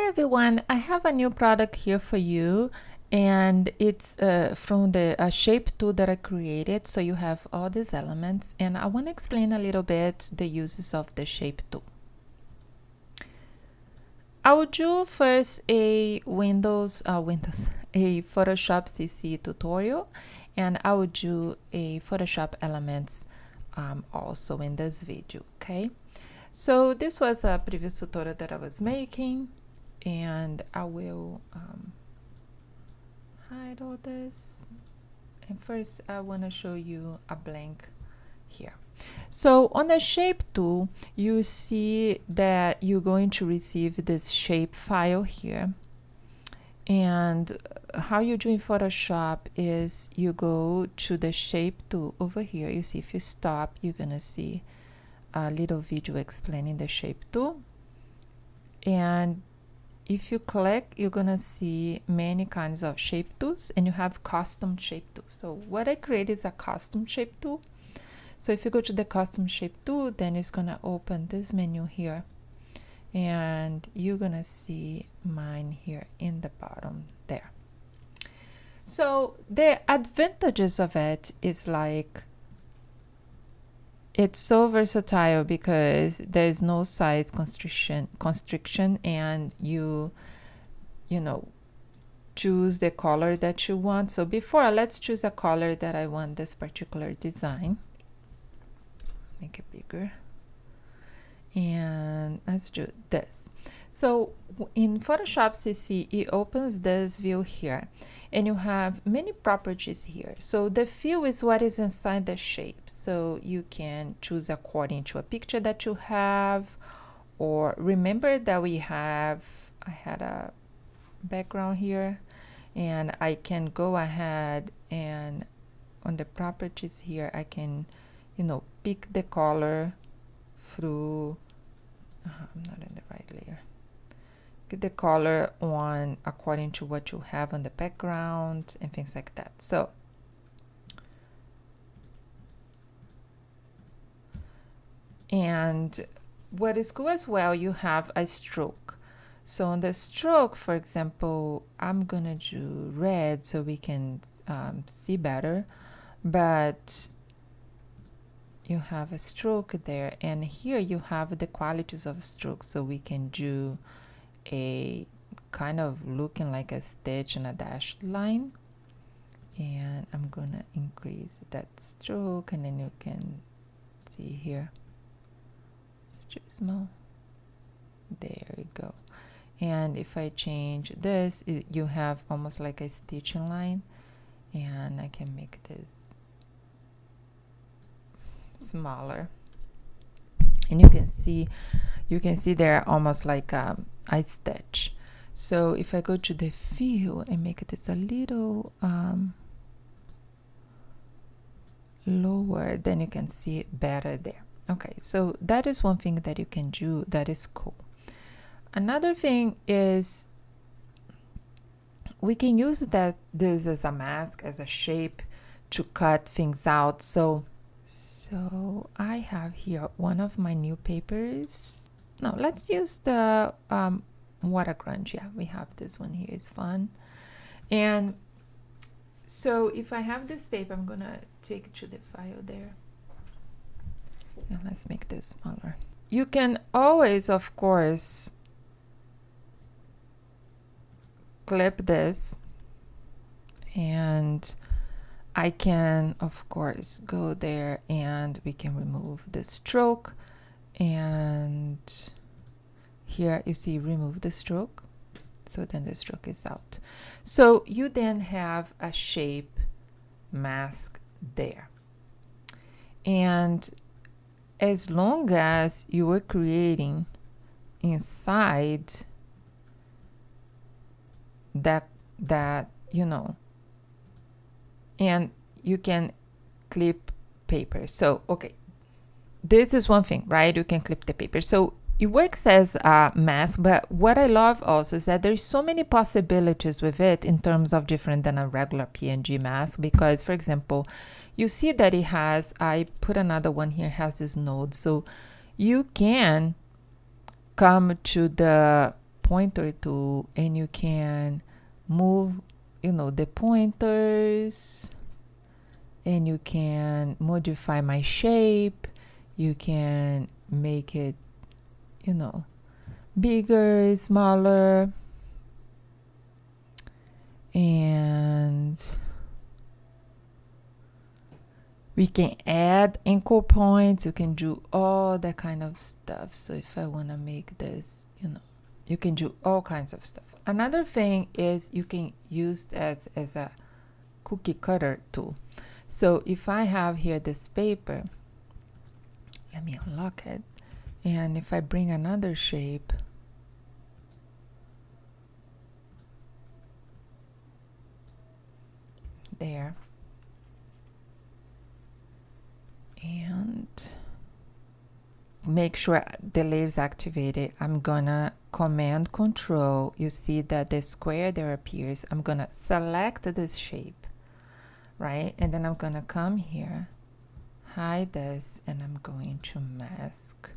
Hi everyone, I have a new product here for you, and it's from the shape tool that I created. So you have all these elements, and I want to explain a little bit the uses of the shape tool. I will do first a a Photoshop CC tutorial, and I will do a Photoshop Elements also in this video. Okay, so this was a previous tutorial that I was making, and I will hide all this. And first I want to show you a blank here. So on the shape tool, you see that you're going to receive this shape file here. And how you do in Photoshop is you go to the shape tool over here. You see, if you stop, you're gonna see a little video explaining the shape tool. And if you click, you're gonna see many kinds of shape tools, and you have custom shape tools. So what I created is a custom shape tool. So if you go to the custom shape tool, then it's gonna open this menu here, and you're gonna see mine here in the bottom there. So the advantages of it is like it's so versatile because there's no size constriction, and you know, choose the color that you want. So before, let's choose a color that I want this particular design. Make it bigger, and let's do this. So in Photoshop CC, it opens this view here, and you have many properties here. So the fill is what is inside the shape. So you can choose according to a picture that you have, or remember that I had a background here, and I can go ahead and on the properties here, I can, pick the color through, I'm not in the right layer. Get the color on according to what you have on the background and things like that. So and what is cool as well, you have a stroke. So on the stroke, for example, I'm gonna do red so we can see better, but you have a stroke there, and here you have the qualities of stroke. So we can do a kind of looking like a stitch and a dashed line, and I'm gonna increase that stroke, and then you can see here it's too small. There you go. And if I change this, you have almost like a stitching line, and I can make this smaller, and you can see there almost like a stitch. So if I go to the fill and make this a little lower, then you can see it better there. Okay, so that is one thing that you can do that is cool. Another thing is we can use this as a mask, as a shape to cut things out. So I have here one of my new papers. No, let's use the water grunge. Yeah, we have this one here. It's fun. And so if I have this paper, I'm gonna take it to the file there, and let's make this smaller. You can always, of course, clip this, and I can, of course, go there and we can remove the stroke. And here you see remove the stroke. So then the stroke is out. So you then have a shape mask there. And as long as you were creating inside that and you can clip paper. So okay, this is one thing, right? You can clip the paper. So it works as a mask, but what I love also is that there's so many possibilities with it in terms of different than a regular PNG mask. Because for example, you see that it has, I put another one here, has this node. So you can come to the pointer tool and you can move, you know, the pointers, and you can modify my shape. You can make it, you know, bigger, smaller, and we can add anchor points. You can do all that kind of stuff. So if I want to make this, you know, you can do all kinds of stuff. Another thing is you can use as a cookie cutter tool. So if I have here this paper, let me unlock it, and if I bring another shape, there, and make sure the layer is activated, I'm gonna Command Control. You see that the square there appears. I'm gonna select this shape, right? And then I'm gonna come here, hide this, and I'm going to mask,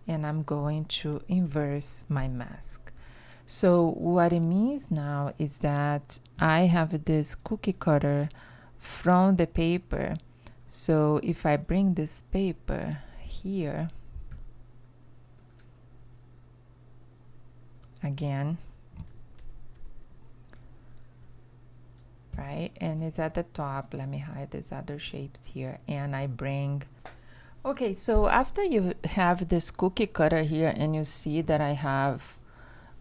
and I'm going to inverse my mask. So what it means now is that I have this cookie cutter from the paper. So if I bring this paper here, again, right, and it's at the top. Let me hide these other shapes here, and I bring, okay, so after you have this cookie cutter here and you see that I have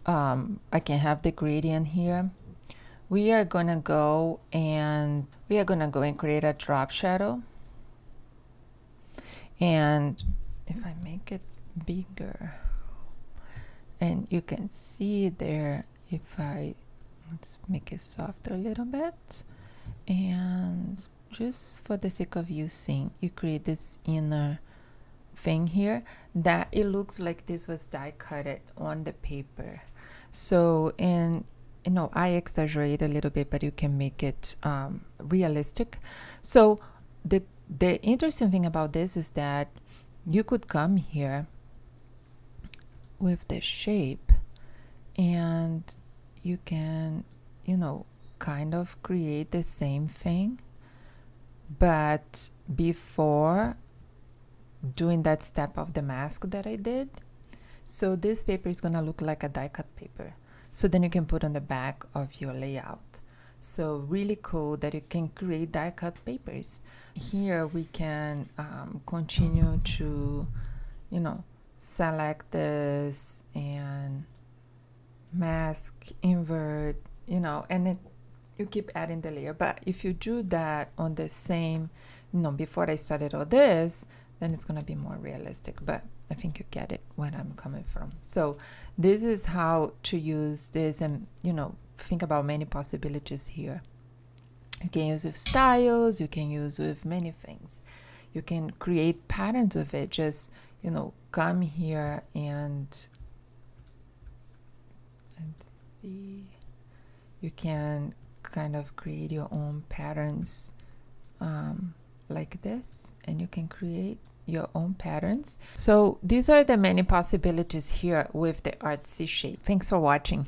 I can have the gradient here, we are gonna go and create a drop shadow. And if I make it bigger, and you can see there, if I, let's make it softer a little bit, and just for the sake of you seeing, you create this inner thing here that it looks like this was die cutted on the paper. So, and you know, I exaggerate a little bit, but you can make it realistic. So the interesting thing about this is that you could come here with the shape and you can, you know, kind of create the same thing, but before doing that step of the mask that I did. So this paper is gonna look like a die cut paper. So then you can put on the back of your layout. So really cool that you can create die cut papers. Here we can continue to, you know, select this and mask, invert, you know, and then you keep adding the layer. But if you do that on the same, you know, before I started all this, then it's gonna be more realistic. But I think you get it where I'm coming from. So this is how to use this, and you know, think about many possibilities here. You can use with styles, you can use with many things. You can create patterns with it. Just, you know, come here and let's see. You can kind of create your own patterns like this, and you can create your own patterns. So these are the many possibilities here with the Artsy shape. Thanks for watching.